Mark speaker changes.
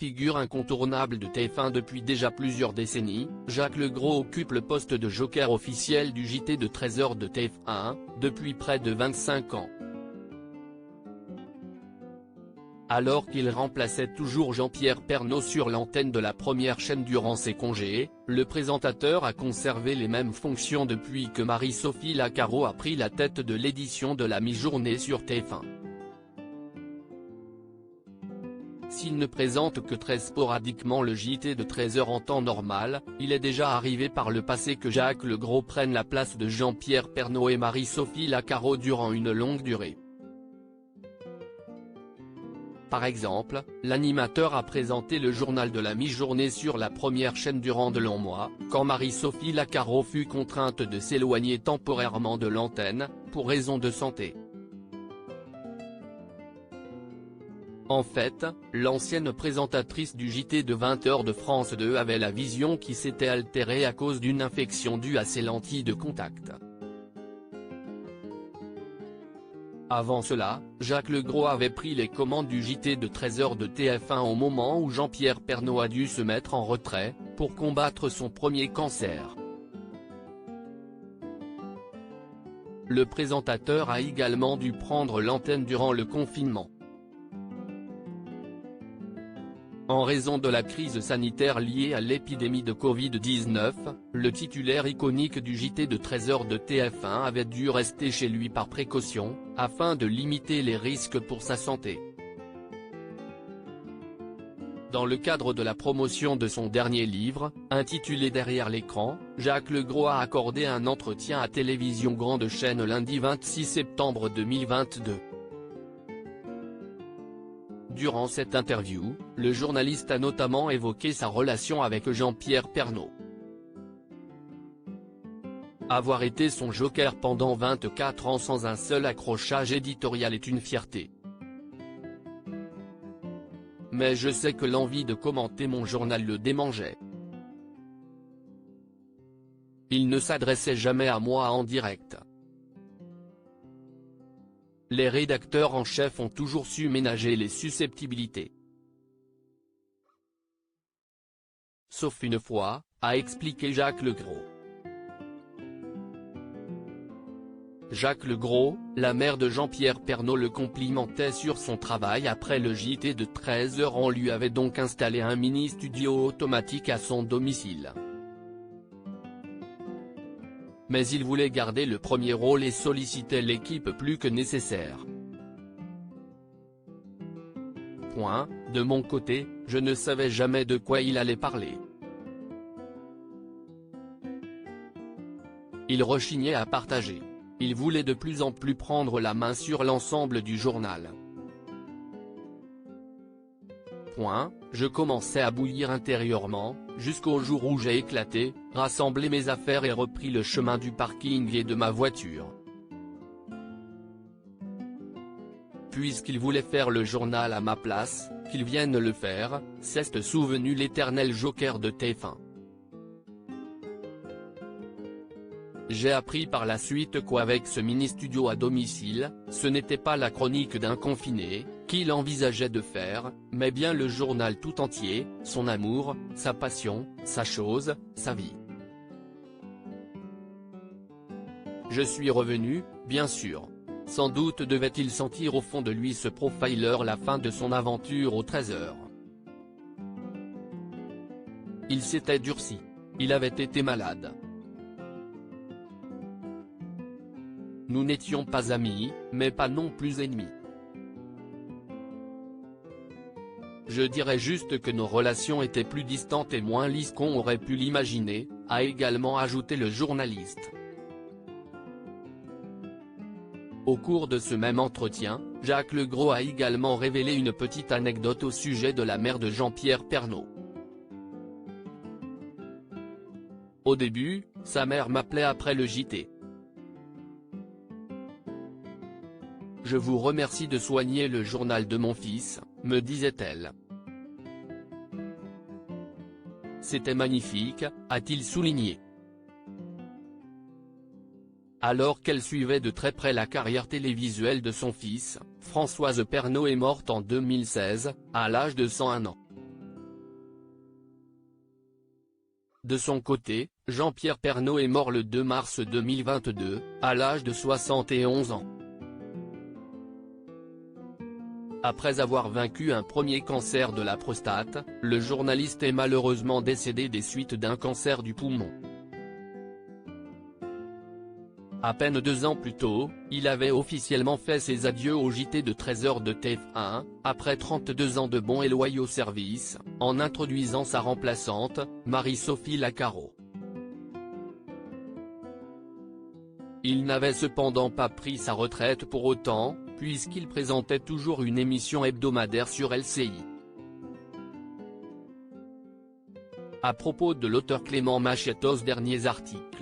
Speaker 1: Figure incontournable de TF1 depuis déjà plusieurs décennies, Jacques Legros occupe le poste de joker officiel du JT de 13h de TF1, depuis près de 25 ans. Alors qu'il remplaçait toujours Jean-Pierre Pernaut sur l'antenne de la première chaîne durant ses congés, le présentateur a conservé les mêmes fonctions depuis que Marie-Sophie Lacaro a pris la tête de l'édition de la mi-journée sur TF1. S'il ne présente que très sporadiquement le JT de 13h en temps normal, il est déjà arrivé par le passé que Jacques Legros prenne la place de Jean-Pierre Pernaut et Marie-Sophie Lacaro durant une longue durée. Par exemple, l'animateur a présenté le journal de la mi-journée sur la première chaîne durant de longs mois, quand Marie-Sophie Lacaro fut contrainte de s'éloigner temporairement de l'antenne, pour raison de santé. En fait, l'ancienne présentatrice du JT de 20h de France 2 avait la vision qui s'était altérée à cause d'une infection due à ses lentilles de contact. Avant cela, Jacques Legros avait pris les commandes du JT de 13h de TF1 au moment où Jean-Pierre Pernaut a dû se mettre en retrait, pour combattre son premier cancer. Le présentateur a également dû prendre l'antenne durant le confinement. En raison de la crise sanitaire liée à l'épidémie de Covid-19, le titulaire iconique du JT de 13h de TF1 avait dû rester chez lui par précaution, afin de limiter les risques pour sa santé. Dans le cadre de la promotion de son dernier livre, intitulé Derrière l'écran, Jacques Legros a accordé un entretien à Télévision Grande Chaîne lundi 26 septembre 2022. Durant cette interview, le journaliste a notamment évoqué sa relation avec Jean-Pierre Pernaut. Avoir été son joker pendant 24 ans sans un seul accrochage éditorial est une fierté. Mais je sais que l'envie de commenter mon journal le démangeait. Il ne s'adressait jamais à moi en direct. Les rédacteurs en chef ont toujours su ménager les susceptibilités. Sauf une fois, a expliqué Jacques Legros. Jacques Legros, la mère de Jean-Pierre Pernaut le complimentait sur son travail après le JT de 13h. On lui avait donc installé un mini-studio automatique à son domicile. Mais il voulait garder le premier rôle et sollicitait l'équipe plus que nécessaire. De mon côté, je ne savais jamais de quoi il allait parler. Il rechignait à partager. Il voulait de plus en plus prendre la main sur l'ensemble du journal. Je commençais à bouillir intérieurement, jusqu'au jour où j'ai éclaté, rassemblé mes affaires et repris le chemin du parking et de ma voiture. Puisqu'il voulait faire le journal à ma place, qu'il vienne le faire, s'est souvenu l'éternel joker de TF1. J'ai appris par la suite qu'avec ce mini-studio à domicile, ce n'était pas la chronique d'un confiné, qu'il envisageait de faire, mais bien le journal tout entier, son amour, sa passion, sa chose, sa vie. Je suis revenu, bien sûr. Sans doute devait-il sentir au fond de lui ce profiler la fin de son aventure aux 13h. Il s'était durci. Il avait été malade. Nous n'étions pas amis, mais pas non plus ennemis. Je dirais juste que nos relations étaient plus distantes et moins lisses qu'on aurait pu l'imaginer, a également ajouté le journaliste. Au cours de ce même entretien, Jacques Legros a également révélé une petite anecdote au sujet de la mère de Jean-Pierre Pernaut. Au début, sa mère m'appelait après le JT. Je vous remercie de soigner le journal de mon fils, me disait-elle. C'était magnifique, a-t-il souligné. Alors qu'elle suivait de très près la carrière télévisuelle de son fils, Françoise Pernaut est morte en 2016, à l'âge de 101 ans. De son côté, Jean-Pierre Pernaut est mort le 2 mars 2022, à l'âge de 71 ans. Après avoir vaincu un premier cancer de la prostate, le journaliste est malheureusement décédé des suites d'un cancer du poumon. À peine 2 ans plus tôt, il avait officiellement fait ses adieux au JT de 13h de TF1, après 32 ans de bons et loyaux services, en introduisant sa remplaçante, Marie-Sophie Lacaro. Il n'avait cependant pas pris sa retraite pour autant, puisqu'il présentait toujours une émission hebdomadaire sur LCI. À propos de l'auteur Clément Machette aux derniers articles,